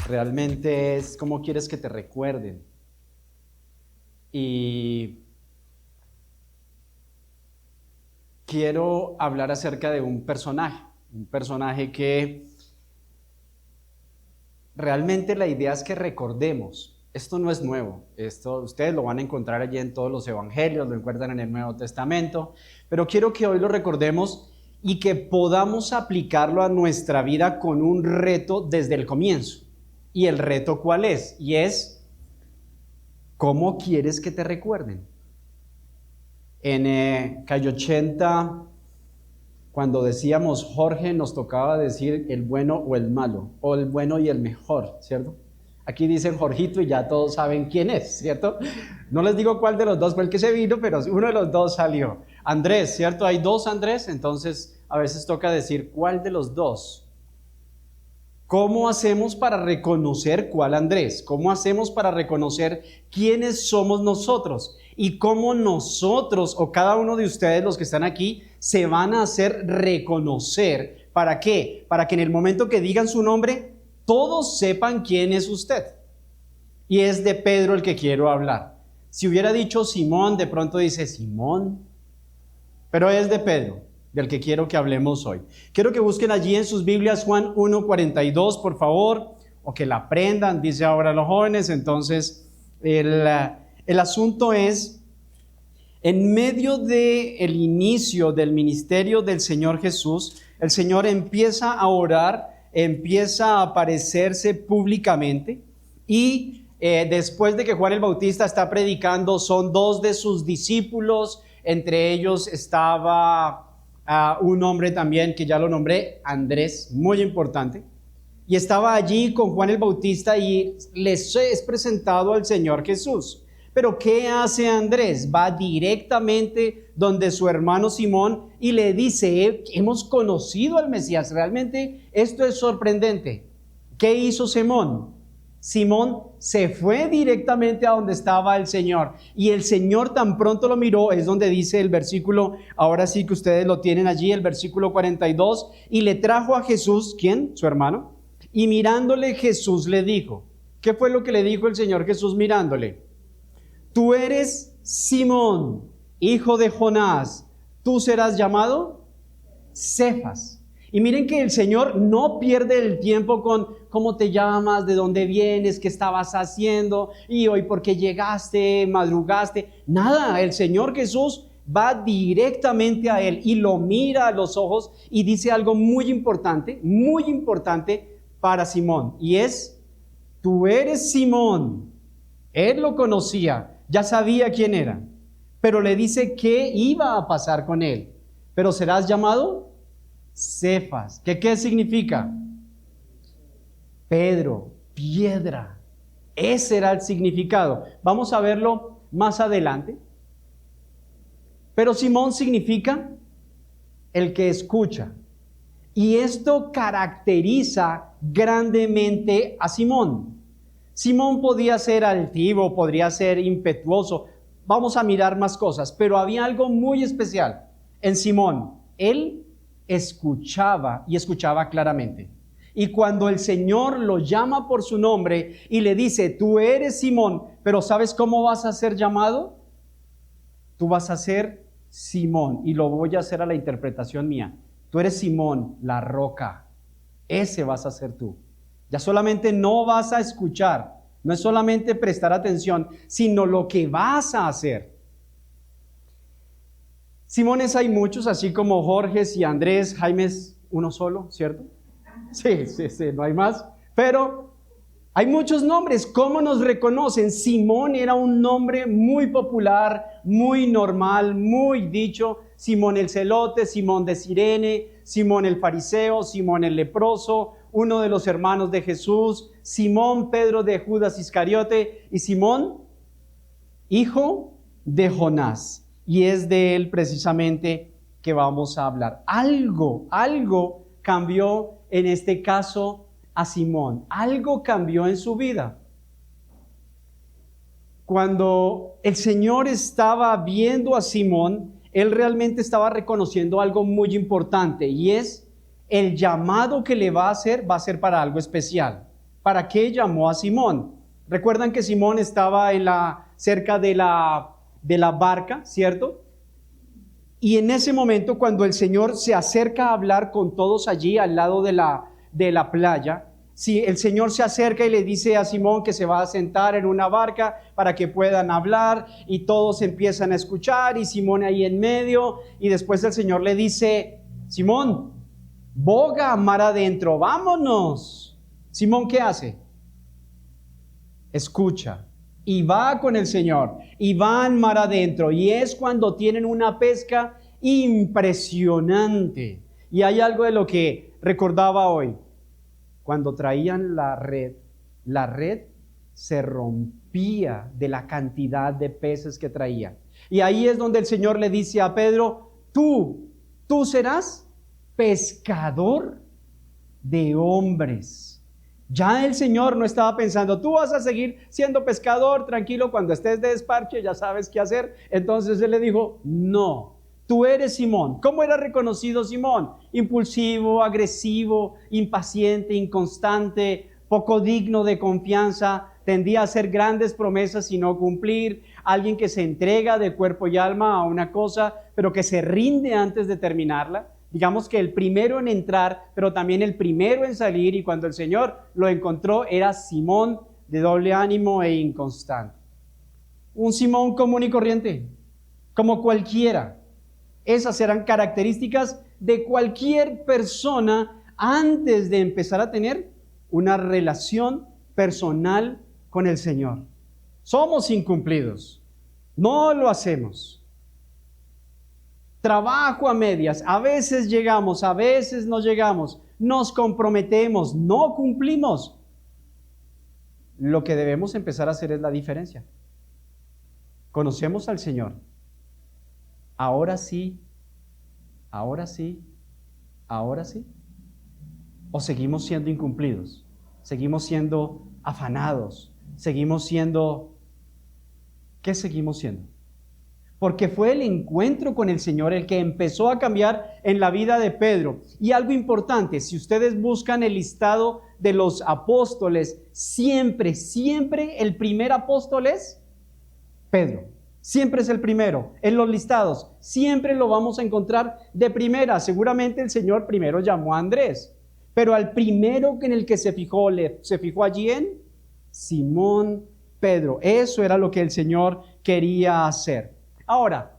Realmente es cómo quieres que te recuerden. Y quiero hablar acerca de un personaje que realmente la idea es que recordemos. Esto no es nuevo, esto ustedes lo van a encontrar allí en todos los evangelios, lo encuentran en el Nuevo Testamento, pero quiero que hoy lo recordemos y que podamos aplicarlo a nuestra vida con un reto desde el comienzo. ¿Y el reto cuál es? Y es, ¿cómo quieres que te recuerden? En Calle 80, cuando decíamos Jorge, nos tocaba decir el bueno o el malo, o el bueno y el mejor, ¿cierto? Aquí dicen Jorgito y ya todos saben quién es, ¿cierto? No les digo cuál de los dos fue el que se vino, pero uno de los dos salió. Andrés, ¿cierto? Hay dos Andrés, entonces a veces toca decir cuál de los dos. ¿Cómo hacemos para reconocer cuál Andrés? ¿Cómo hacemos para reconocer quiénes somos nosotros? Y cómo nosotros o cada uno de ustedes, los que están aquí, se van a hacer reconocer. ¿Para qué? Para que en el momento que digan su nombre, todos sepan quién es usted. Y es de Pedro el que quiero hablar. Si hubiera dicho Simón, de pronto dice Simón, pero es de Pedro del que quiero que hablemos hoy. Quiero que busquen allí en sus Biblias Juan 1:42, por favor, o que la aprendan, dice ahora los jóvenes. Entonces, el asunto es, en medio del inicio del ministerio del Señor Jesús, el Señor empieza a orar, empieza a aparecerse públicamente y después de que Juan el Bautista está predicando, son dos de sus discípulos, entre ellos estaba un hombre también que ya lo nombré, Andrés, muy importante, y estaba allí con Juan el Bautista y les es presentado al Señor Jesús. Pero ¿qué hace Andrés? Va directamente donde su hermano Simón y le dice, hemos conocido al Mesías. Realmente esto es sorprendente. ¿Qué hizo Simón? Simón se fue directamente a donde estaba el Señor y el Señor tan pronto lo miró, es donde dice el versículo, ahora sí que ustedes lo tienen allí, el versículo 42, y le trajo a Jesús, ¿quién? Su hermano, y mirándole Jesús le dijo, ¿qué fue lo que le dijo el Señor Jesús mirándole? Tú eres Simón, hijo de Jonás, tú serás llamado Cefas. Y miren que el Señor no pierde el tiempo con cómo te llamas, de dónde vienes, qué estabas haciendo, y hoy por qué llegaste, madrugaste. Nada, el Señor Jesús va directamente a él y lo mira a los ojos y dice algo muy importante para Simón. Y es, tú eres Simón. Él lo conocía, ya sabía quién era, pero le dice qué iba a pasar con él. Pero serás llamado Cefas. ¿Qué significa? Pedro, piedra. Ese era el significado. Vamos a verlo más adelante. Pero Simón significa el que escucha. Y esto caracteriza grandemente a Simón. Simón podía ser altivo, podría ser impetuoso. Vamos a mirar más cosas, pero había algo muy especial en Simón. Él escuchaba y escuchaba claramente. Y cuando el Señor lo llama por su nombre y le dice, tú eres Simón, pero ¿sabes cómo vas a ser llamado? Tú vas a ser Simón, y lo voy a hacer a la interpretación mía. Tú eres Simón, la roca. Ese vas a ser tú. Ya solamente no vas a escuchar, no es solamente prestar atención, sino lo que vas a hacer. Simones hay muchos, así como Jorges y Andrés. Jaime es uno solo, ¿cierto? Sí, no hay más. Pero hay muchos nombres. ¿Cómo nos reconocen? Simón era un nombre muy popular, muy normal, muy dicho. Simón el celote, Simón de Cirene, Simón el fariseo, Simón el leproso, uno de los hermanos de Jesús, Simón Pedro de Judas Iscariote y Simón, hijo de Jonás. Y es de él precisamente que vamos a hablar. Algo cambió en este caso a Simón. Algo cambió en su vida. cuando el Señor estaba viendo a Simón, Él realmente estaba reconociendo algo muy importante, y es el llamado que le va a ser para algo especial. ¿Para qué llamó a Simón? Recuerdan que Simón estaba cerca de la barca, ¿cierto? Y en ese momento, cuando el Señor se acerca a hablar con todos allí al lado de la playa, si el Señor se acerca y le dice a Simón que se va a sentar en una barca para que puedan hablar, y todos empiezan a escuchar, y Simón ahí en medio, y después el Señor le dice: Simón, boga mar adentro, vámonos. Simón, ¿qué hace? Escucha y va con el Señor, y van mar adentro, y es cuando tienen una pesca impresionante. Y hay algo de lo que recordaba hoy. Cuando traían la red se rompía de la cantidad de peces que traían. Y ahí es donde el Señor le dice a Pedro: tú serás pescador de hombres. Ya el Señor no estaba pensando: tú vas a seguir siendo pescador, tranquilo, cuando estés de desparche ya sabes qué hacer. Entonces Él le dijo: no, tú eres Simón. ¿Cómo era reconocido Simón? Impulsivo, agresivo, impaciente, inconstante, poco digno de confianza, tendía a hacer grandes promesas y no cumplir, alguien que se entrega de cuerpo y alma a una cosa, pero que se rinde antes de terminarla. Digamos que el primero en entrar, pero también el primero en salir, y cuando el Señor lo encontró era Simón, de doble ánimo e inconstante. Un Simón común y corriente, como cualquiera. Esas eran características de cualquier persona antes de empezar a tener una relación personal con el Señor. Somos incumplidos, no lo hacemos. Trabajo a medias, a veces llegamos, a veces no llegamos, nos comprometemos, no cumplimos. Lo que debemos empezar a hacer es la diferencia. Conocemos al Señor. Ahora sí, ahora sí, ahora sí. ¿O seguimos siendo incumplidos? ¿Seguimos siendo afanados? ¿Seguimos siendo... ¿Qué seguimos siendo? Porque fue el encuentro con el Señor el que empezó a cambiar en la vida de Pedro. Y algo importante, si ustedes buscan el listado de los apóstoles, siempre el primer apóstol es Pedro. Siempre es el primero. En los listados, siempre lo vamos a encontrar de primera. Seguramente el Señor primero llamó a Andrés, pero al primero en el que se fijó allí en Simón Pedro. Eso era lo que el Señor quería hacer. Ahora,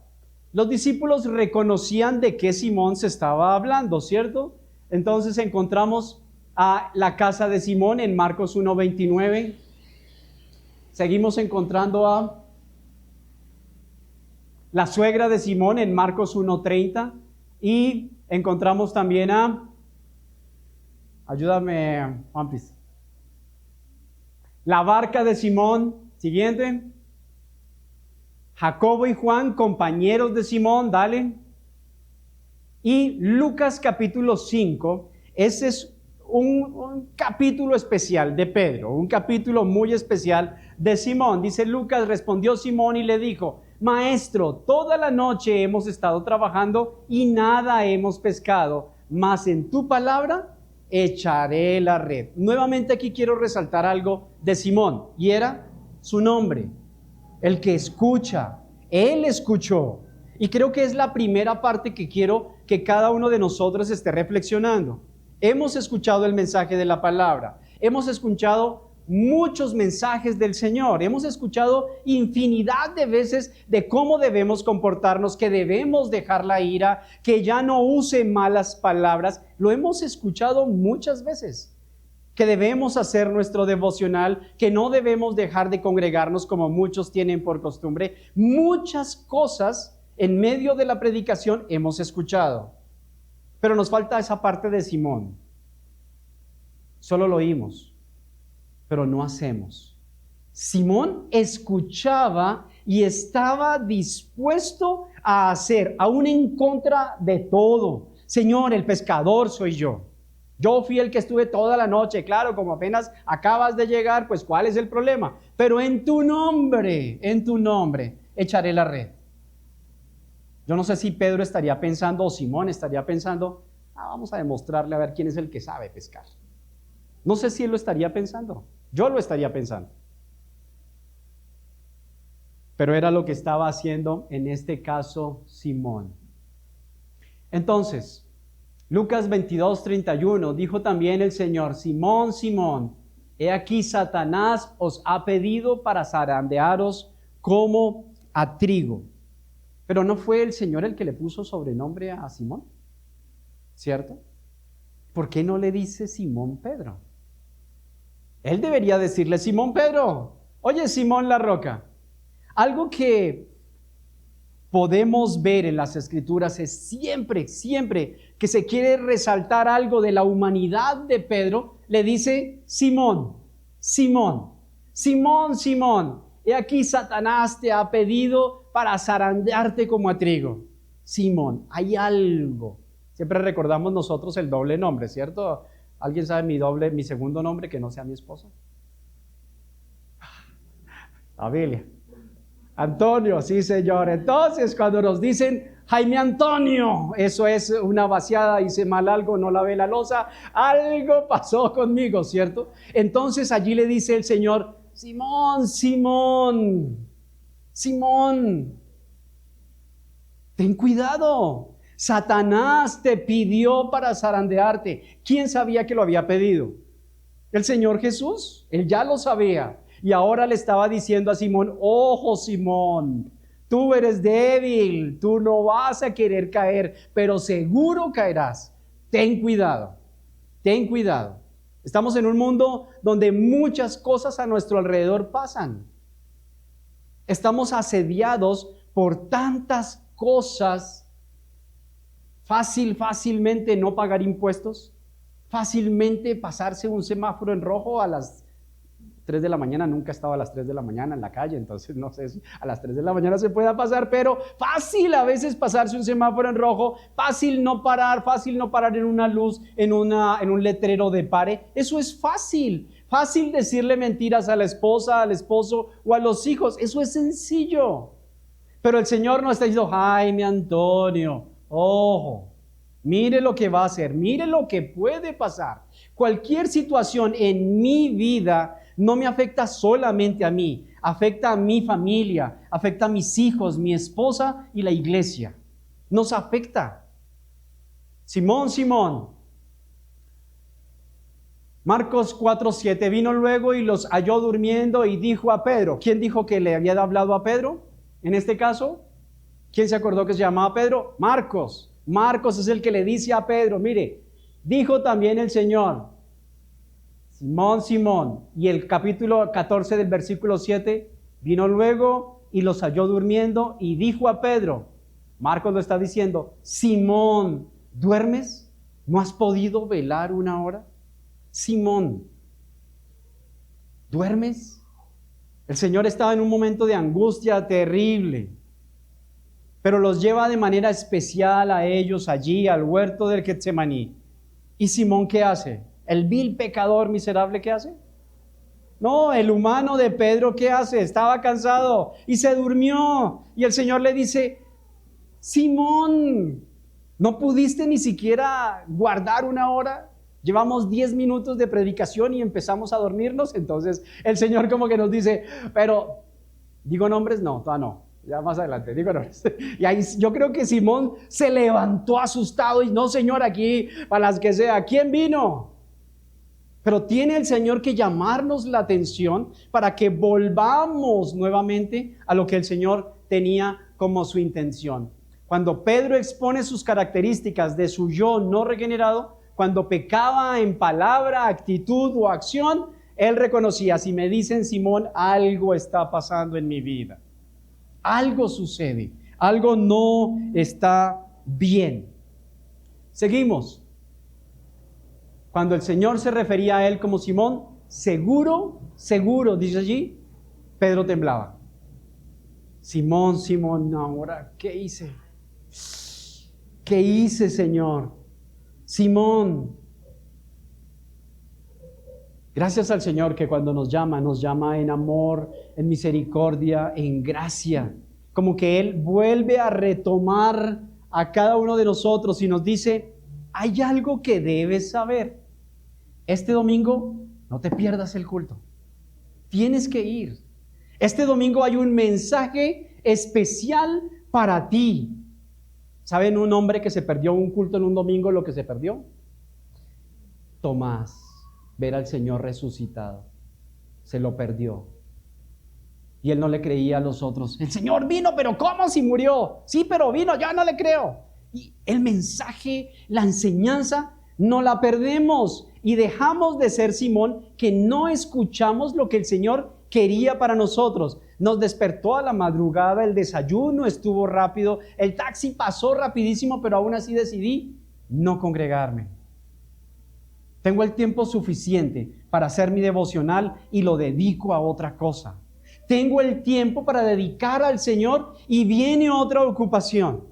los discípulos reconocían de qué Simón se estaba hablando, ¿cierto? Entonces encontramos a la casa de Simón en Marcos 1:29. Seguimos encontrando a la suegra de Simón en Marcos 1:30. Y encontramos también ayúdame, Juan, please. La barca de Simón, siguiente. Jacobo y Juan, compañeros de Simón, dale. Y Lucas capítulo 5, ese es un capítulo especial de Pedro, un capítulo muy especial de Simón. Dice Lucas: respondió Simón y le dijo: Maestro, toda la noche hemos estado trabajando y nada hemos pescado, mas en tu palabra echaré la red. Nuevamente aquí quiero resaltar algo de Simón, y era su nombre. El que escucha, él escuchó. Y creo que es la primera parte que quiero que cada uno de nosotros esté reflexionando. Hemos escuchado el mensaje de la palabra, hemos escuchado muchos mensajes del Señor, hemos escuchado infinidad de veces de cómo debemos comportarnos, que debemos dejar la ira, que ya no use malas palabras. Lo hemos escuchado muchas veces. Que debemos hacer nuestro devocional, que no debemos dejar de congregarnos como muchos tienen por costumbre. Muchas cosas en medio de la predicación hemos escuchado, pero nos falta esa parte de Simón. Solo lo oímos, pero no hacemos. Simón escuchaba y estaba dispuesto a hacer, aún en contra de todo. Señor, el pescador soy yo. Yo fui el que estuve toda la noche, claro, como apenas acabas de llegar, pues ¿cuál es el problema? Pero en tu nombre, echaré la red. Yo no sé si Pedro estaría pensando o Simón estaría pensando, vamos a demostrarle a ver quién es el que sabe pescar. No sé si él lo estaría pensando, yo lo estaría pensando. Pero era lo que estaba haciendo en este caso Simón. Entonces, Lucas 22:31, dijo también el Señor: Simón, Simón, he aquí Satanás os ha pedido para zarandearos como a trigo. Pero no fue el Señor el que le puso sobrenombre a Simón, ¿cierto? ¿Por qué no le dice Simón Pedro? Él debería decirle Simón Pedro. Oye, Simón la roca. Algo que podemos ver en las Escrituras es siempre que se quiere resaltar algo de la humanidad de Pedro, le dice Simón, Simón, Simón, Simón, he aquí Satanás te ha pedido para zarandearte como a trigo. Simón, hay algo. Siempre recordamos nosotros el doble nombre, ¿cierto? ¿Alguien sabe mi segundo nombre que no sea mi esposo? Abilia. Antonio, sí señor. Entonces cuando nos dicen Jaime Antonio, eso es una vaciada, hice mal algo, no lavé la loza, algo pasó conmigo, ¿cierto? Entonces allí le dice el Señor, Simón, Simón, Simón, ten cuidado, Satanás te pidió para zarandearte. ¿Quién sabía que lo había pedido? El Señor Jesús, Él ya lo sabía. Y ahora le estaba diciendo a Simón, ojo Simón, tú eres débil, tú no vas a querer caer, pero seguro caerás. Ten cuidado, ten cuidado. Estamos en un mundo donde muchas cosas a nuestro alrededor pasan. Estamos asediados por tantas cosas. Fácilmente no pagar impuestos, fácilmente pasarse un semáforo en rojo a las 3 de la mañana, nunca estaba a las 3 de la mañana en la calle, entonces no sé si a las 3 de la mañana se pueda pasar, pero fácil a veces pasarse un semáforo en rojo, fácil no parar en una luz, en un letrero de pare, eso es fácil decirle mentiras a la esposa, al esposo o a los hijos, eso es sencillo, pero el Señor no está diciendo, Jaime Antonio, ojo, mire lo que va a hacer, mire lo que puede pasar, cualquier situación en mi vida no me afecta solamente a mí, afecta a mi familia, afecta a mis hijos, mi esposa y la iglesia. Nos afecta. Simón, Simón. Marcos 4:7, vino luego y los halló durmiendo y dijo a Pedro. ¿Quién dijo que le había hablado a Pedro? En este caso, ¿quién se acordó que se llamaba Pedro? Marcos. Marcos es el que le dice a Pedro, mire, dijo también el Señor, Simón, Simón, y el capítulo 14 del versículo 7, vino luego y los halló durmiendo y dijo a Pedro, Marcos lo está diciendo, Simón, ¿duermes? ¿No has podido velar una hora? Simón, ¿duermes? El Señor estaba en un momento de angustia terrible, pero los lleva de manera especial a ellos allí, al huerto del Getsemaní. ¿Y Simón qué hace? ¿El vil pecador miserable qué hace? No, el humano de Pedro ¿qué hace? Estaba cansado y se durmió. Y el Señor le dice, Simón, ¿no pudiste ni siquiera guardar una hora? Llevamos 10 minutos de predicación y empezamos a dormirnos. Entonces el Señor como que nos dice, pero, ¿digo nombres? No, todavía no. Ya más adelante, digo nombres. Y ahí yo creo que Simón se levantó asustado y no, Señor, aquí para las que sea, ¿quién vino? Pero tiene el Señor que llamarnos la atención para que volvamos nuevamente a lo que el Señor tenía como su intención. Cuando Pedro expone sus características de su yo no regenerado, cuando pecaba en palabra, actitud o acción, él reconocía, si me dicen Simón, algo está pasando en mi vida. Algo sucede, algo no está bien. Seguimos. Cuando el Señor se refería a él como Simón, seguro, dice allí, Pedro temblaba. Simón, Simón, ahora, ¿qué hice? ¿Qué hice, Señor? Simón, Gracias al Señor que cuando nos llama en amor, en misericordia, en gracia. Como que Él vuelve a retomar a cada uno de nosotros y nos dice, hay algo que debes saber. Este domingo no te pierdas el culto. Tienes que ir. Este domingo hay un mensaje especial para ti. ¿Saben un hombre que se perdió un culto en un domingo, lo que se perdió? Tomás, ver al Señor resucitado. Se lo perdió. Y él no le creía a los otros. El Señor vino, pero ¿cómo si murió? Sí, pero vino, yo no le creo. Y el mensaje, la enseñanza, no la perdemos. Y dejamos de ser Simón, que no escuchamos lo que el Señor quería para nosotros. Nos despertó a la madrugada, el desayuno estuvo rápido, el taxi pasó rapidísimo, pero aún así decidí no congregarme. Tengo el tiempo suficiente para hacer mi devocional y lo dedico a otra cosa. Tengo el tiempo para dedicar al Señor y viene otra ocupación.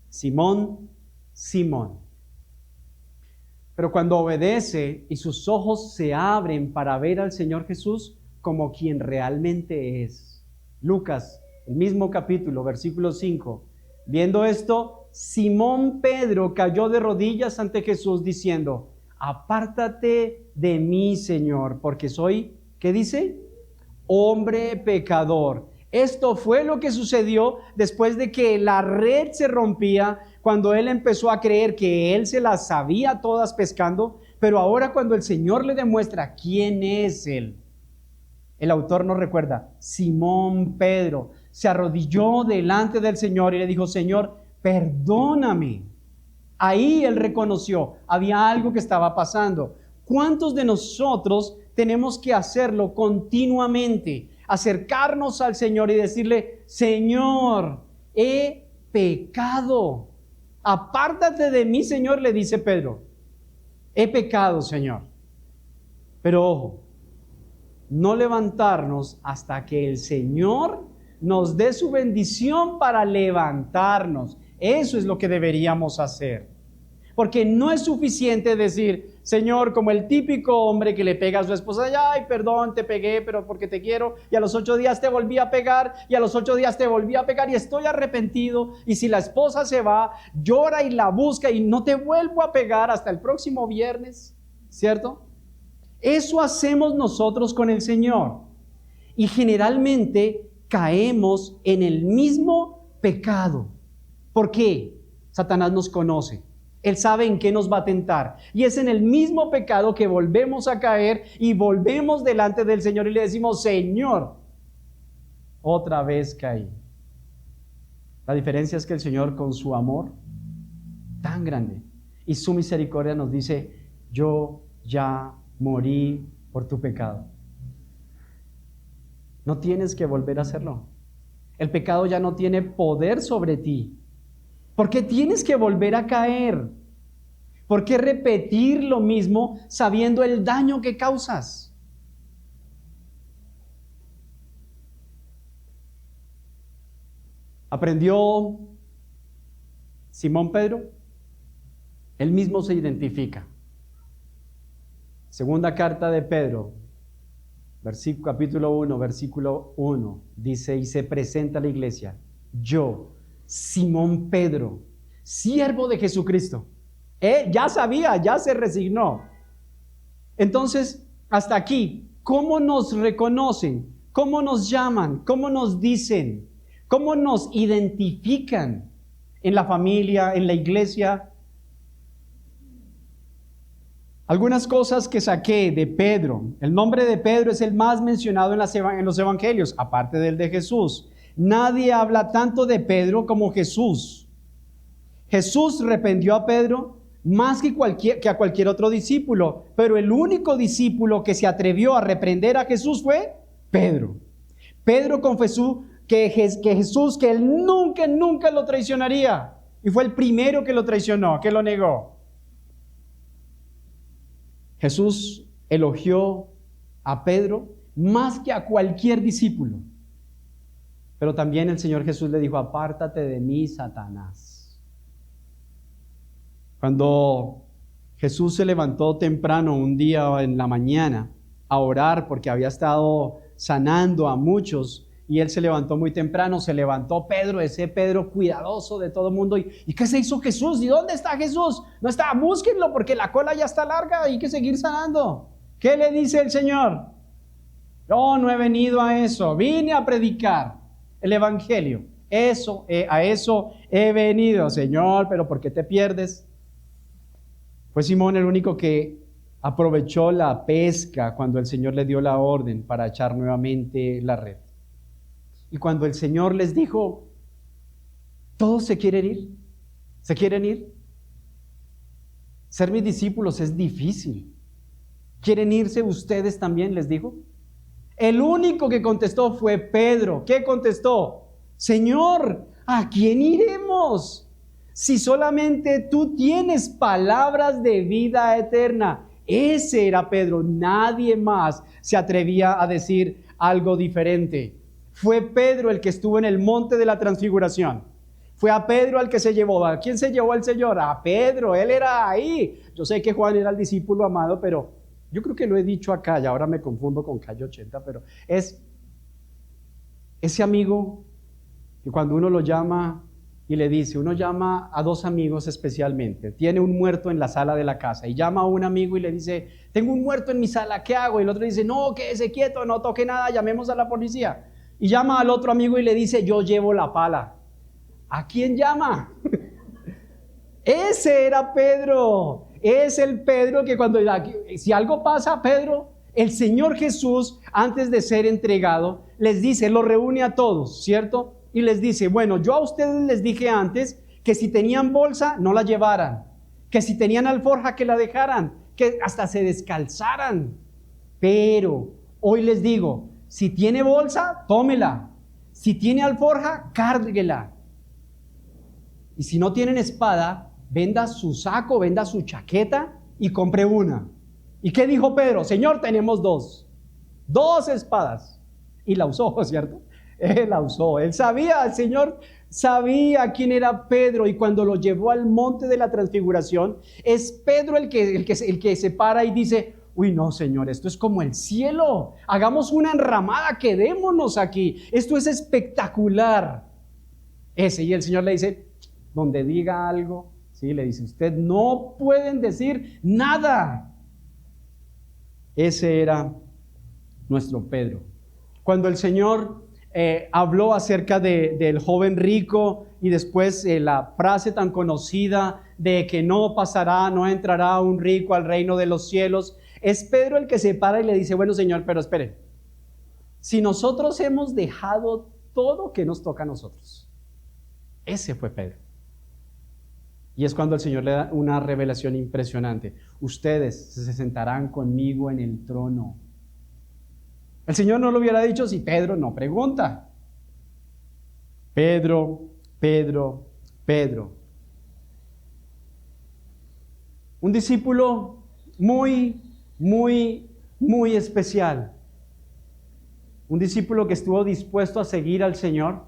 Simón. Pero cuando obedece y sus ojos se abren para ver al Señor Jesús como quien realmente es. Lucas, el mismo capítulo, versículo 5. Viendo esto, Simón Pedro cayó de rodillas ante Jesús diciendo, apártate de mí, Señor, porque soy, ¿qué dice? Hombre pecador. Esto fue lo que sucedió después de que la red se rompía, cuando él empezó a creer que él se las sabía todas pescando, pero ahora cuando el Señor le demuestra quién es él, el autor nos recuerda, Simón Pedro se arrodilló delante del Señor y le dijo, Señor, perdóname. Ahí él reconoció, había algo que estaba pasando. ¿Cuántos de nosotros tenemos que hacerlo continuamente? Acercarnos al Señor y decirle, Señor, he pecado. Apártate de mí, Señor, le dice Pedro. He pecado, Señor. Pero ojo, no levantarnos hasta que el Señor nos dé su bendición para levantarnos. Eso es lo que deberíamos hacer. Porque no es suficiente decir, Señor, como el típico hombre que le pega a su esposa, ay, perdón, te pegué, pero porque te quiero, y a los 8 días te volví a pegar, y a los 8 días te volví a pegar, y estoy arrepentido, y si la esposa se va, llora y la busca, y no te vuelvo a pegar hasta el próximo viernes, ¿cierto? Eso hacemos nosotros con el Señor, y generalmente caemos en el mismo pecado. ¿Por qué? Satanás nos conoce. Él sabe en qué nos va a tentar. Y es en el mismo pecado que volvemos a caer y volvemos delante del Señor y le decimos, Señor, otra vez caí. La diferencia es que el Señor, con su amor tan grande y su misericordia, nos dice, yo ya morí por tu pecado. No tienes que volver a hacerlo. El pecado ya no tiene poder sobre ti. ¿Por qué tienes que volver a caer? ¿Por qué repetir lo mismo sabiendo el daño que causas? ¿Aprendió Simón Pedro? Él mismo se identifica. Segunda carta de Pedro, capítulo 1, versículo 1, dice, y se presenta a la iglesia, yo, Simón Pedro, siervo de Jesucristo. Ya sabía, ya se resignó. Entonces, hasta aquí, ¿cómo nos reconocen? ¿Cómo nos llaman? ¿Cómo nos dicen? ¿Cómo nos identifican en la familia, en la iglesia? Algunas cosas que saqué de Pedro. El nombre de Pedro es el más mencionado en los evangelios, aparte del de Jesús. Nadie habla tanto de Pedro como Jesús. Jesús reprendió a Pedro más que a cualquier otro discípulo, pero el único discípulo que se atrevió a reprender a Jesús fue Pedro. Pedro confesó que él nunca lo traicionaría, y fue el primero que lo traicionó, que lo negó. Jesús elogió a Pedro más que a cualquier discípulo. Pero también el Señor Jesús le dijo, apártate de mí, Satanás. Cuando Jesús se levantó temprano un día en la mañana a orar porque había estado sanando a muchos y él se levantó muy temprano. Se levantó Pedro, ese Pedro cuidadoso de todo el mundo. ¿Y qué se hizo Jesús? ¿Y dónde está Jesús? No está, búsquenlo porque la cola ya está larga, hay que seguir sanando. ¿Qué le dice el Señor? No he venido a eso, vine a predicar el evangelio. A eso he venido, Señor, pero ¿por qué te pierdes? Fue Simón el único que aprovechó la pesca cuando el Señor le dio la orden para echar nuevamente la red. Y cuando el Señor les dijo, ¿todos se quieren ir? ¿Se quieren ir? Ser mis discípulos es difícil. ¿Quieren irse ustedes también? Les dijo. El único que contestó fue Pedro. ¿Qué contestó? Señor, ¿a quién iremos? Si solamente tú tienes palabras de vida eterna. Ese era Pedro. Nadie más se atrevía a decir algo diferente. Fue Pedro el que estuvo en el monte de la transfiguración. Fue a Pedro al que se llevó. ¿A quién se llevó el Señor? A Pedro. Él era ahí. Yo sé que Juan era el discípulo amado, pero yo creo que lo he dicho acá y ahora me confundo con Calle 80, pero es ese amigo que cuando uno lo llama y le dice, uno llama a dos amigos especialmente, tiene un muerto en la sala de la casa y llama a un amigo y le dice, tengo un muerto en mi sala, ¿qué hago? Y el otro dice, no, quédese quieto, no toque nada, llamemos a la policía. Y llama al otro amigo y le dice, yo llevo la pala. ¿A quién llama? Ese era Pedro. Es el Pedro que si algo pasa a Pedro, el Señor Jesús, antes de ser entregado, les dice, lo reúne a todos, ¿cierto? Y les dice, bueno, yo a ustedes les dije antes que si tenían bolsa, no la llevaran, que si tenían alforja, que la dejaran, que hasta se descalzaran. Pero hoy les digo, si tiene bolsa, tómela. Si tiene alforja, cárguela. Y si no tienen espada, venda su saco, venda su chaqueta y compre una. ¿Y qué dijo Pedro? Señor, tenemos dos espadas. Y la usó, ¿cierto? Él la usó. Él sabía, el Señor sabía quién era Pedro, y cuando lo llevó al monte de la transfiguración, es Pedro el que se para y dice, uy, no, Señor, esto es como el cielo. Hagamos una enramada, quedémonos aquí. Esto es espectacular. Y el Señor le dice, donde diga algo, ¿sí? Le dice, usted no pueden decir nada. Ese era nuestro Pedro. Cuando el Señor habló acerca del joven rico y después la frase tan conocida de que no pasará, no entrará un rico al reino de los cielos, es Pedro el que se para y le dice, bueno, Señor, pero espere, si nosotros hemos dejado todo, ¿qué nos toca a nosotros? Ese fue Pedro. Y es cuando el Señor le da una revelación impresionante. Ustedes se sentarán conmigo en el trono. El Señor no lo hubiera dicho si Pedro no pregunta. Pedro, Pedro, Pedro. Un discípulo muy, muy, muy especial. Un discípulo que estuvo dispuesto a seguir al Señor.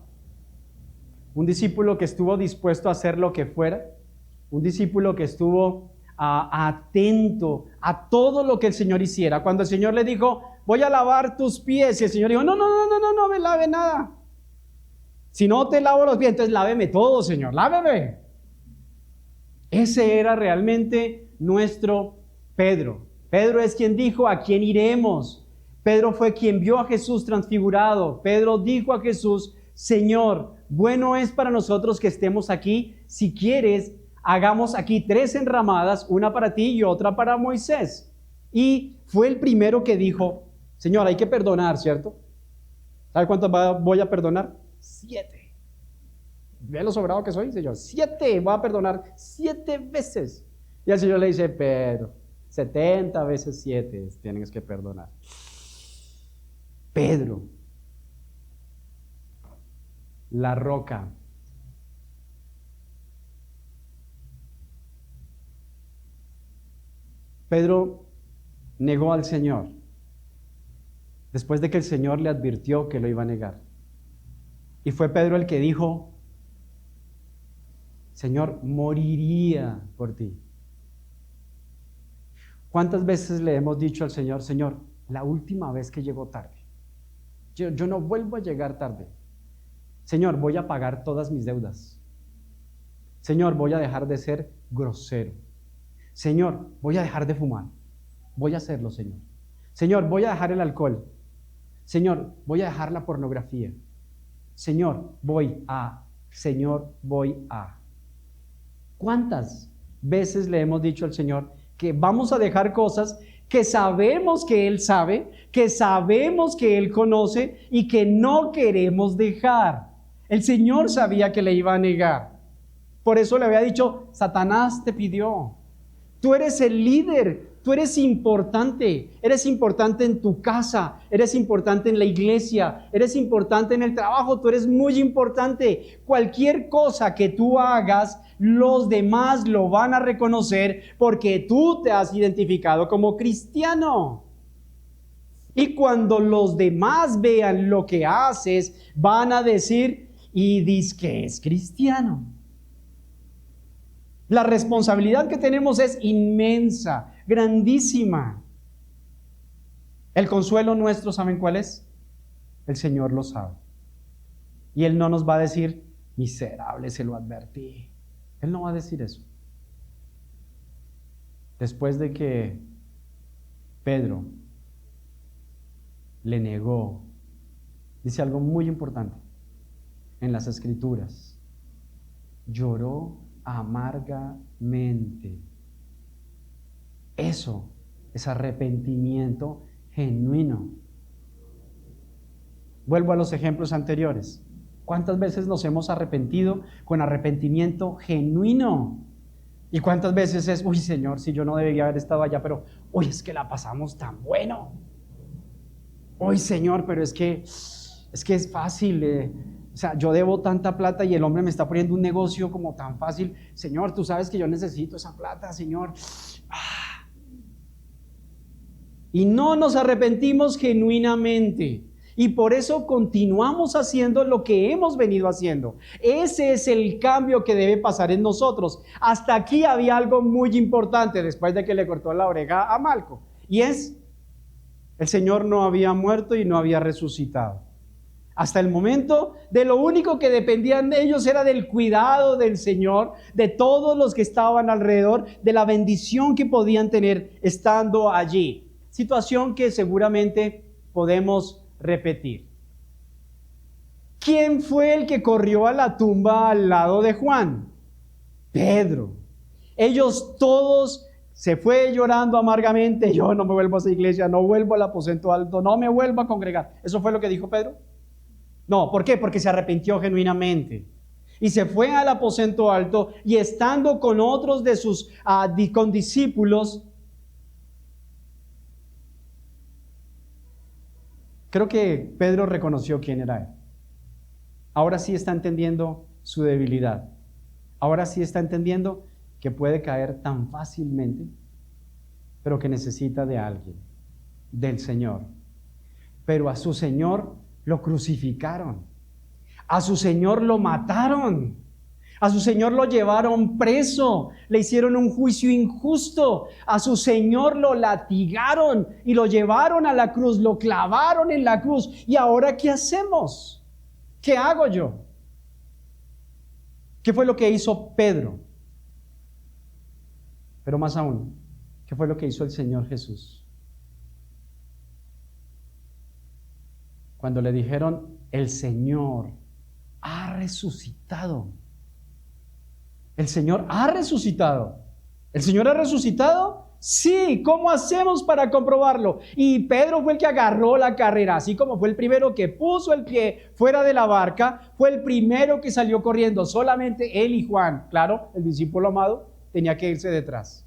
Un discípulo que estuvo dispuesto a hacer lo que fuera. Un discípulo que estuvo atento a todo lo que el Señor hiciera. Cuando el Señor le dijo, voy a lavar tus pies, y el Señor dijo, no me lave nada. Si no te lavo los pies, entonces láveme todo, Señor, láveme. Ese era realmente nuestro Pedro. Pedro es quien dijo, ¿a quién iremos? Pedro fue quien vio a Jesús transfigurado. Pedro dijo a Jesús, Señor, bueno es para nosotros que estemos aquí. Si quieres, hagamos aquí 3 enramadas, una para ti y otra para Moisés. Y fue el primero que dijo, Señor, hay que perdonar, ¿cierto? ¿Sabe cuántos voy a perdonar? 7. ¿Ve lo sobrado que soy, Señor? 7, voy a perdonar 7 veces. Y el Señor le dice, pero 70 veces 7 tienes que perdonar. Pedro, la roca. Pedro negó al Señor después de que el Señor le advirtió que lo iba a negar. Y fue Pedro el que dijo, Señor, moriría por ti. ¿Cuántas veces le hemos dicho al Señor, Señor, la última vez que llego tarde? Yo no vuelvo a llegar tarde. Señor, voy a pagar todas mis deudas. Señor, voy a dejar de ser grosero. Señor, voy a dejar de fumar. Voy a hacerlo, Señor. Señor, voy a dejar el alcohol. Señor, voy a dejar la pornografía. Señor, voy a. ¿Cuántas veces le hemos dicho al Señor que vamos a dejar cosas que sabemos que Él sabe, que sabemos que Él conoce y que no queremos dejar? El Señor sabía que le iba a negar. Por eso le había dicho, Satanás te pidió. Tú eres el líder, tú eres importante en tu casa, eres importante en la iglesia, eres importante en el trabajo, tú eres muy importante. Cualquier cosa que tú hagas, los demás lo van a reconocer porque tú te has identificado como cristiano. Y cuando los demás vean lo que haces, van a decir, y dice que es cristiano. La responsabilidad que tenemos es inmensa, grandísima. El consuelo nuestro, ¿saben cuál es? El Señor lo sabe. Y Él no nos va a decir, miserable, se lo advertí. Él no va a decir eso. Después de que Pedro le negó, dice algo muy importante en las Escrituras. Lloró amargamente. Eso es arrepentimiento genuino. Vuelvo a los ejemplos anteriores. ¿Cuántas veces nos hemos arrepentido con arrepentimiento genuino? ¿Y cuántas veces es, uy Señor, si yo no debería haber estado allá, pero uy, es que la pasamos tan bueno? Uy Señor, pero es que es fácil, o sea, yo debo tanta plata y el hombre me está poniendo un negocio como tan fácil. Señor, tú sabes que yo necesito esa plata, Señor. Y no nos arrepentimos genuinamente. Y por eso continuamos haciendo lo que hemos venido haciendo. Ese es el cambio que debe pasar en nosotros. Hasta aquí había algo muy importante después de que le cortó la oreja a Malco. Y es, el Señor no había muerto y no había resucitado. Hasta el momento, de lo único que dependían de ellos era del cuidado del Señor, de todos los que estaban alrededor, de la bendición que podían tener estando allí. Situación que seguramente podemos repetir. ¿Quién fue el que corrió a la tumba al lado de Juan? Pedro. Ellos todos se fue llorando amargamente. Yo no me vuelvo a esa iglesia, no vuelvo al aposento alto, no me vuelvo a congregar. ¿Eso fue lo que dijo Pedro? No, ¿por qué? Porque se arrepintió genuinamente. Y se fue al aposento alto y estando con otros de sus condiscípulos, creo que Pedro reconoció quién era él. Ahora sí está entendiendo su debilidad. Ahora sí está entendiendo que puede caer tan fácilmente, pero que necesita de alguien, del Señor. Pero a su Señor lo crucificaron. A su Señor lo mataron. A su Señor lo llevaron preso. Le hicieron un juicio injusto. A su Señor lo latigaron y lo llevaron a la cruz. Lo clavaron en la cruz. ¿Y ahora qué hacemos? ¿Qué hago yo? ¿Qué fue lo que hizo Pedro? Pero más aún, ¿qué fue lo que hizo el Señor Jesús? Cuando le dijeron, el Señor ha resucitado. El Señor ha resucitado. ¿El Señor ha resucitado? Sí. ¿Cómo hacemos para comprobarlo? Y Pedro fue el que agarró la carrera, así como fue el primero que puso el pie fuera de la barca, fue el primero que salió corriendo. Solamente él y Juan, claro, el discípulo amado, tenía que irse detrás.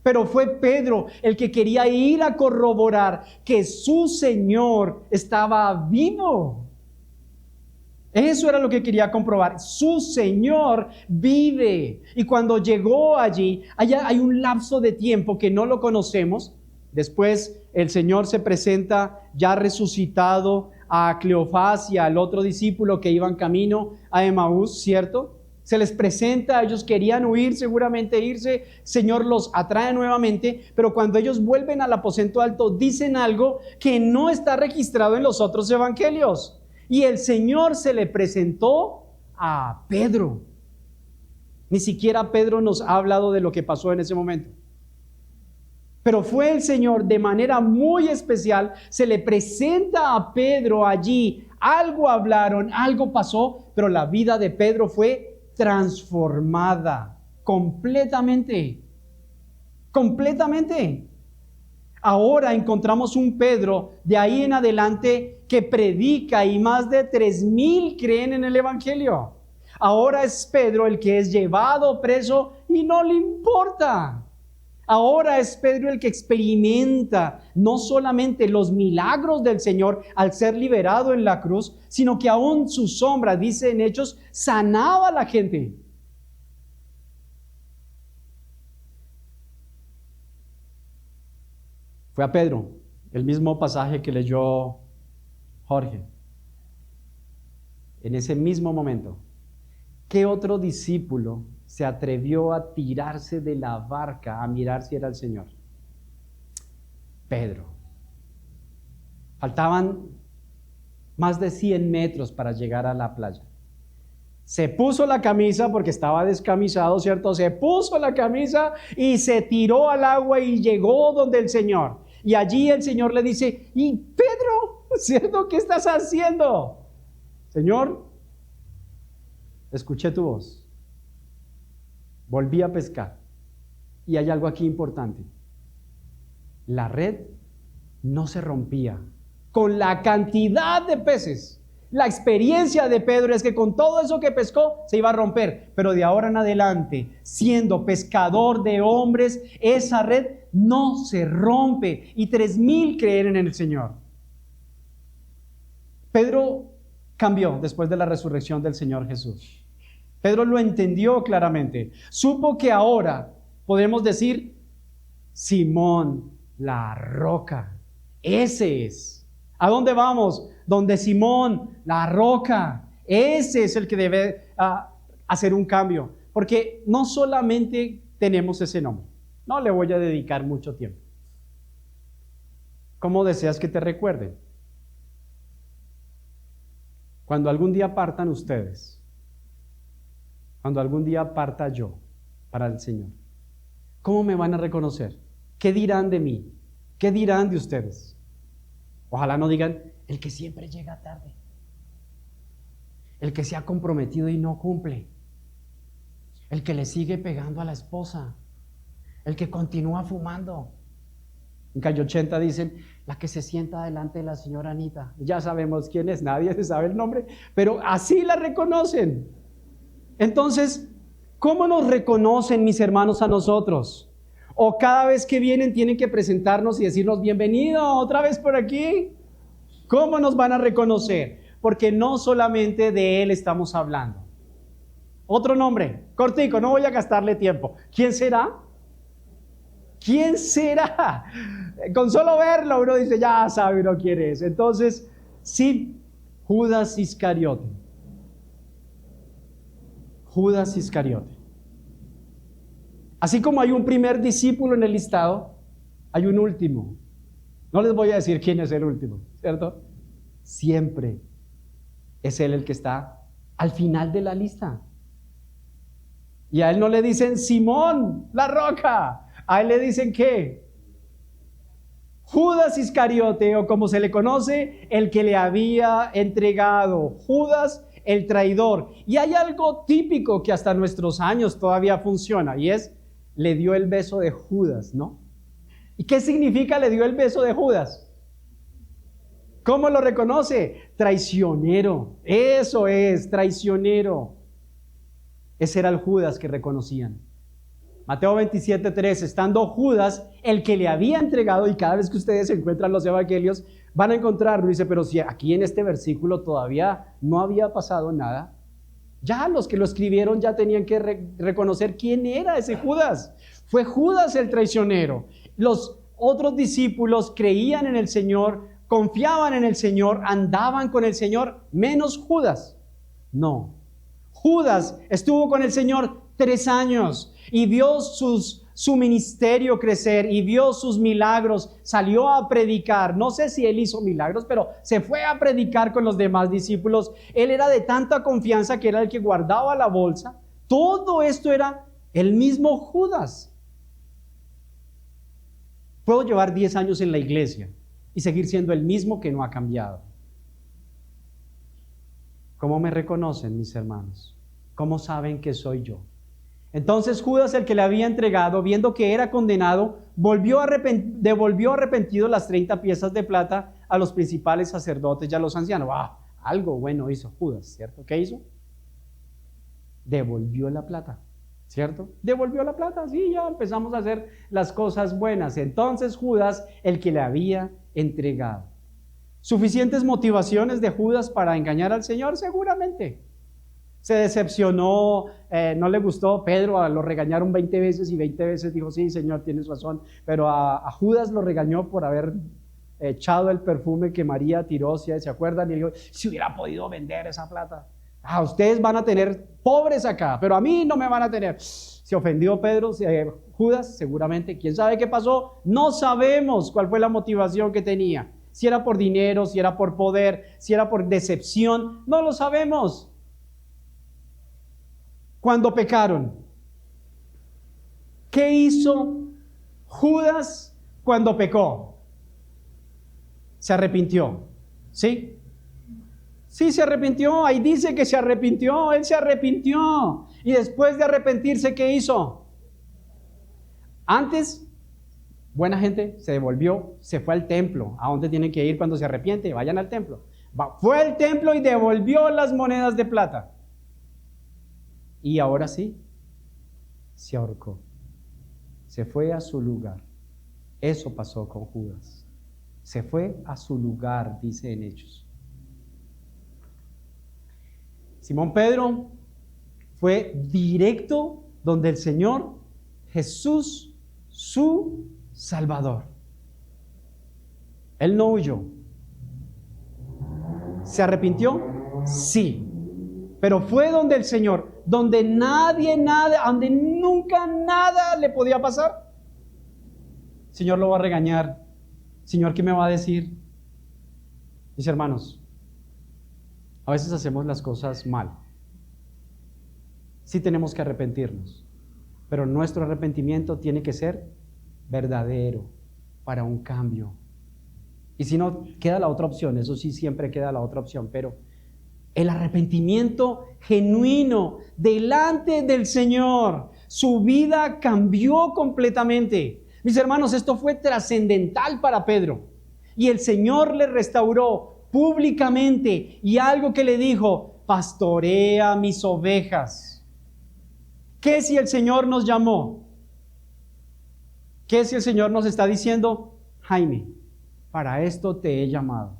Pero fue Pedro el que quería ir a corroborar que su Señor estaba vivo. Eso era lo que quería comprobar. Su Señor vive. Y cuando llegó allí, hay un lapso de tiempo que no lo conocemos. Después el Señor se presenta ya resucitado a Cleofás y al otro discípulo que iban camino a Emaús, ¿cierto? se les presenta, ellos querían huir, seguramente irse, Señor los atrae nuevamente, pero cuando ellos vuelven al aposento alto, dicen algo que no está registrado en los otros evangelios. Y el Señor se le presentó a Pedro. Ni siquiera Pedro nos ha hablado de lo que pasó en ese momento. Pero fue el Señor de manera muy especial, se le presenta a Pedro allí. Algo hablaron, algo pasó, pero la vida de Pedro fue transformada completamente. Ahora encontramos un Pedro de ahí en adelante que predica y más de 3,000 creen en el evangelio. Ahora es Pedro el que es llevado preso y no le importa. Ahora es Pedro el que experimenta no solamente los milagros del Señor al ser liberado en la cruz, sino que aún su sombra, dice en Hechos, sanaba a la gente. Fue a Pedro, el mismo pasaje que leyó Jorge. En ese mismo momento, ¿qué otro discípulo se atrevió a tirarse de la barca a mirar si era el Señor? Pedro. Faltaban más de 100 metros para llegar a la playa. Se puso la camisa porque estaba descamisado, ¿cierto? Se puso la camisa y se tiró al agua y llegó donde el Señor. Y allí el Señor le dice: ¿y Pedro, cierto? ¿Qué estás haciendo? Señor, escuché tu voz. Volví a pescar. Y hay algo aquí importante. La red no se rompía con la cantidad de peces. La experiencia de Pedro es que con todo eso que pescó se iba a romper. Pero de ahora en adelante, siendo pescador de hombres, esa red no se rompe. Y 3,000 creen en el Señor. Pedro cambió después de la resurrección del Señor Jesús. Pedro lo entendió claramente. Supo que ahora podemos decir: Simón, la roca. Ese es. ¿A dónde vamos? Donde Simón, la roca. Ese es el que debe hacer un cambio. Porque no solamente tenemos ese nombre. No le voy a dedicar mucho tiempo. ¿Cómo deseas que te recuerden? Cuando algún día partan ustedes, cuando algún día parta yo para el Señor, ¿cómo me van a reconocer? ¿Qué dirán de mí? ¿Qué dirán de ustedes? Ojalá no digan: el que siempre llega tarde, el que se ha comprometido y no cumple, el que le sigue pegando a la esposa, el que continúa fumando. En Calle 80 dicen: la que se sienta delante de la señora Anita. Ya sabemos quién es, nadie se sabe el nombre, pero así la reconocen. Entonces, ¿cómo nos reconocen, mis hermanos, a nosotros? O cada vez que vienen tienen que presentarnos y decirnos: bienvenido otra vez por aquí. ¿Cómo nos van a reconocer? Porque no solamente de Él estamos hablando. Otro nombre, cortico, no voy a gastarle tiempo. ¿Quién será? ¿Quién será? Con solo verlo uno dice: ya sabe uno quién es. Entonces, sí, Judas Iscariote. Judas Iscariote. Así como hay un primer discípulo en el listado, hay un último. No les voy a decir quién es el último, ¿cierto? Siempre es él el que está al final de la lista. Y a él no le dicen Simón, la roca. A él le dicen ¿qué? Judas Iscariote, o como se le conoce, el que le había entregado. Judas, el traidor. Y hay algo típico que hasta nuestros años todavía funciona, y es: le dio el beso de Judas, ¿no? ¿Y qué significa le dio el beso de Judas? ¿Cómo lo reconoce? Traicionero. Eso es, traicionero. Ese era el Judas que reconocían. Mateo 27:3, estando Judas, el que le había entregado, y cada vez que ustedes encuentran los evangelios, van a encontrarlo. Dice: pero si aquí en este versículo todavía no había pasado nada, ya los que lo escribieron ya tenían que reconocer quién era ese Judas. Fue Judas el traicionero. Los otros discípulos creían en el Señor, confiaban en el Señor, andaban con el Señor, menos Judas. No. Judas estuvo con el Señor 3 años y vio su ministerio crecer y vio sus milagros. Salió a predicar. No sé si él hizo milagros, pero se fue a predicar con los demás discípulos. Él era de tanta confianza que era el que guardaba la bolsa. Todo esto era el mismo Judas. Puedo llevar 10 años en la iglesia y seguir siendo el mismo que no ha cambiado. ¿Cómo me reconocen, mis hermanos? ¿Cómo saben que soy yo? Entonces Judas, el que le había entregado, viendo que era condenado, devolvió arrepentido las 30 piezas de plata a los principales sacerdotes y a los ancianos. Algo bueno hizo Judas, ¿cierto? ¿Qué hizo? Devolvió la plata, ¿cierto? Devolvió la plata, sí, ya empezamos a hacer las cosas buenas. Entonces Judas, el que le había entregado. ¿Suficientes motivaciones de Judas para engañar al Señor? Seguramente. Se decepcionó, no le gustó. Pedro lo regañaron 20 veces y 20 veces dijo, sí, Señor, tienes razón. Pero a Judas lo regañó por haber echado el perfume que María tiró, ¿se acuerdan? Y dijo, si hubiera podido vender esa plata. Ustedes van a tener pobres acá, pero a mí no me van a tener. Se ofendió Pedro, Judas, seguramente. ¿Quién sabe qué pasó? No sabemos cuál fue la motivación que tenía. Si era por dinero, si era por poder, si era por decepción, no lo sabemos. Cuando pecaron, ¿qué hizo Judas cuando pecó? Se arrepintió, ¿sí? Sí, se arrepintió, ahí dice que se arrepintió, él se arrepintió. Y después de arrepentirse, ¿qué hizo? Antes, buena gente, se devolvió, se fue al templo. ¿A dónde tienen que ir cuando se arrepiente? Vayan al templo. Fue al templo y devolvió las monedas de plata. Y ahora sí, se ahorcó. Se fue a su lugar. Eso pasó con Judas. Se fue a su lugar, dice en Hechos. Simón Pedro fue directo donde el Señor Jesús, su Salvador. Él no huyó. ¿Se arrepintió? Sí. Pero fue donde el Señor, donde donde nunca nada le podía pasar. Señor lo va a regañar. Señor, ¿qué me va a decir? Mis hermanos, a veces hacemos las cosas mal. Sí tenemos que arrepentirnos, pero nuestro arrepentimiento tiene que ser verdadero para un cambio. Y si no, queda la otra opción, eso sí, siempre queda la otra opción, pero el arrepentimiento genuino delante del Señor, su vida cambió completamente. Mis hermanos, esto fue trascendental para Pedro. Y el Señor le restauró públicamente. Y algo que le dijo, pastorea mis ovejas. ¿Qué si el Señor nos llamó? ¿Qué si el Señor nos está diciendo, Jaime, para esto te he llamado?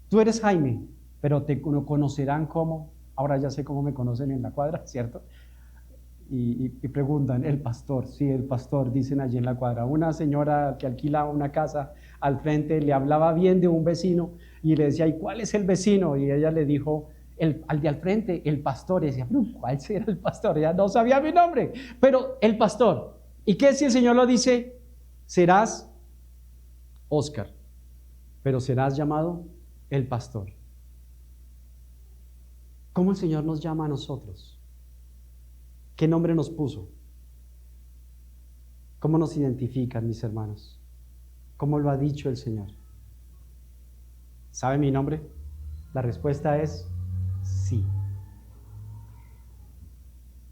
Tú eres Jaime, pero te conocerán como, ahora ya sé cómo me conocen en la cuadra, ¿cierto? Y preguntan, el pastor, sí, el pastor, dicen allí en la cuadra. Una señora que alquila una casa al frente le hablaba bien de un vecino y le decía, ¿y cuál es el vecino? Y ella le dijo, al de al frente, el pastor. Y decía, pero ¿cuál será el pastor? Ella no sabía mi nombre, pero el pastor. ¿Y qué si el Señor lo dice? Serás Oscar, pero serás llamado el pastor. ¿Cómo el Señor nos llama a nosotros? ¿Qué nombre nos puso? ¿Cómo nos identifican, mis hermanos? ¿Cómo lo ha dicho el Señor? ¿Sabe mi nombre? La respuesta es sí.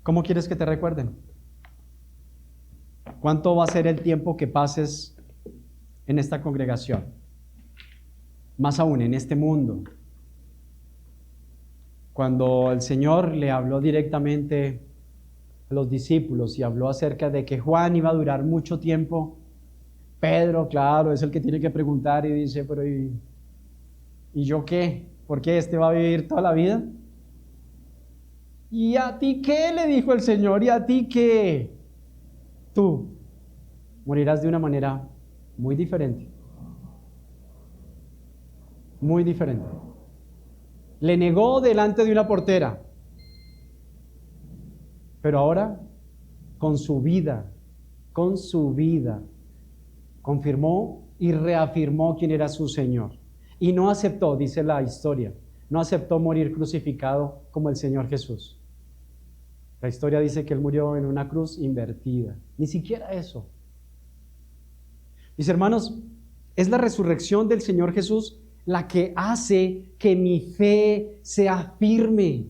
¿Cómo quieres que te recuerden? ¿Cuánto va a ser el tiempo que pases en esta congregación? Más aún, en este mundo. Cuando el Señor le habló directamente a los discípulos y habló acerca de que Juan iba a durar mucho tiempo, Pedro, claro, es el que tiene que preguntar y dice, pero ¿y yo qué? ¿Por qué este va a vivir toda la vida? ¿Y a ti qué? Le dijo el Señor, ¿y a ti qué? Tú morirás de una manera muy diferente. Muy diferente. Le negó delante de una portera. Pero ahora, con su vida, confirmó y reafirmó quién era su Señor. Y no aceptó, dice la historia, no aceptó morir crucificado como el Señor Jesús. La historia dice que Él murió en una cruz invertida. Ni siquiera eso. Mis hermanos, es la resurrección del Señor Jesús la que hace que mi fe sea firme,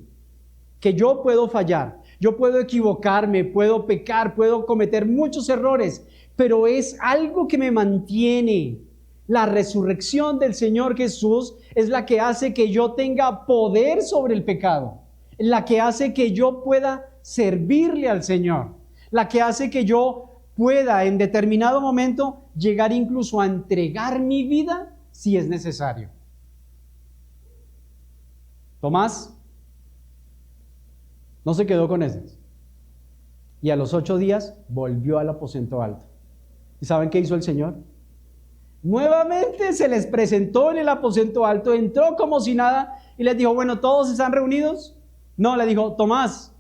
que yo puedo fallar, yo puedo equivocarme, puedo pecar, puedo cometer muchos errores, pero es algo que me mantiene. La resurrección del Señor Jesús es la que hace que yo tenga poder sobre el pecado, la que hace que yo pueda servirle al Señor, la que hace que yo pueda en determinado momento llegar incluso a entregar mi vida si es necesario. Tomás no se quedó con esas. Y a los 8 días volvió al aposento alto. ¿Y saben qué hizo el Señor? Nuevamente se les presentó en el aposento alto, entró como si nada y les dijo, bueno, ¿todos están reunidos? No, le dijo, Tomás,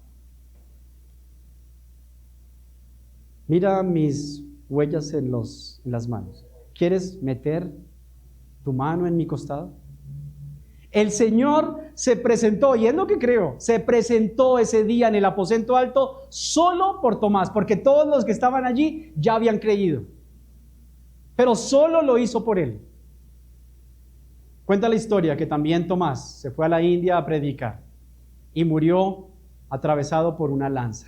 mira mis huellas en las manos. ¿Quieres meter tu mano en mi costado? El Señor se presentó, y es lo que creo, se presentó ese día en el aposento alto solo por Tomás, porque todos los que estaban allí ya habían creído, pero solo lo hizo por él. Cuenta la historia que también Tomás se fue a la India a predicar y murió atravesado por una lanza.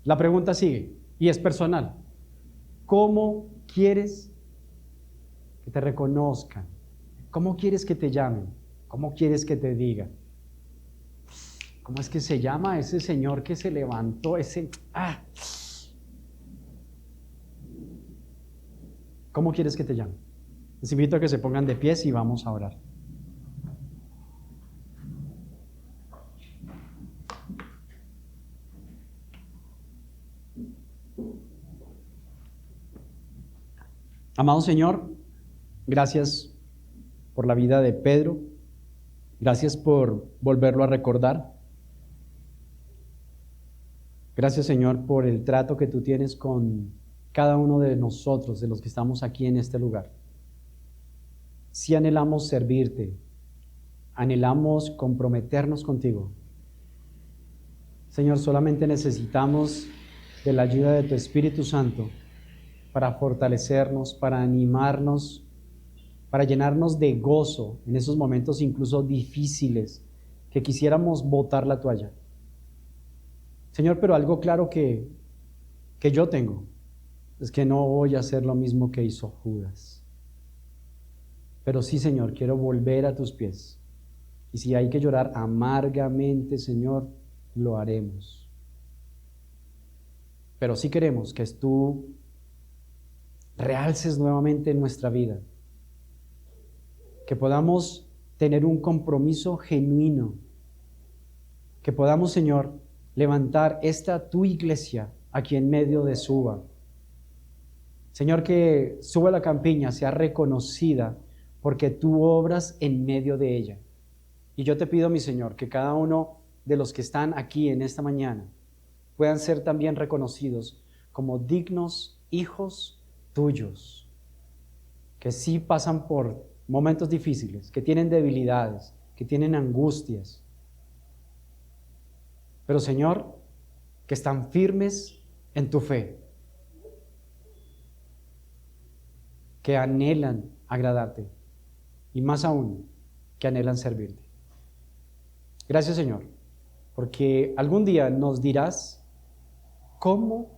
La pregunta sigue, y es personal. ¿Cómo quieres que te reconozcan? ¿Cómo quieres que te llamen? ¿Cómo quieres que te digan? ¿Cómo es que se llama ese señor que se levantó? ¿Cómo quieres que te llamen? Les invito a que se pongan de pies y vamos a orar. Amado Señor, gracias por la vida de Pedro, gracias por volverlo a recordar. Gracias, Señor, por el trato que tú tienes con cada uno de nosotros, de los que estamos aquí en este lugar. Si anhelamos servirte, anhelamos comprometernos contigo. Señor, solamente necesitamos de la ayuda de tu Espíritu Santo para fortalecernos, para animarnos, para llenarnos de gozo en esos momentos incluso difíciles que quisiéramos botar la toalla. Señor, pero algo claro que yo tengo es que no voy a hacer lo mismo que hizo Judas. Pero sí, Señor, quiero volver a tus pies. Y si hay que llorar amargamente, Señor, lo haremos. Pero sí queremos que tú realces nuevamente en nuestra vida, que podamos tener un compromiso genuino, que podamos, Señor, levantar esta tu iglesia aquí en medio de Suba. Señor, que Suba la Campiña sea reconocida porque tú obras en medio de ella. Y yo te pido, mi Señor, que cada uno de los que están aquí en esta mañana puedan ser también reconocidos como dignos hijos tuyos, que sí pasan por momentos difíciles, que tienen debilidades, que tienen angustias, pero Señor, que están firmes en tu fe, que anhelan agradarte y más aún, que anhelan servirte. Gracias, Señor, porque algún día nos dirás cómo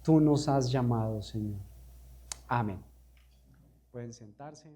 tú nos has llamado, Señor. Amén. Pueden sentarse.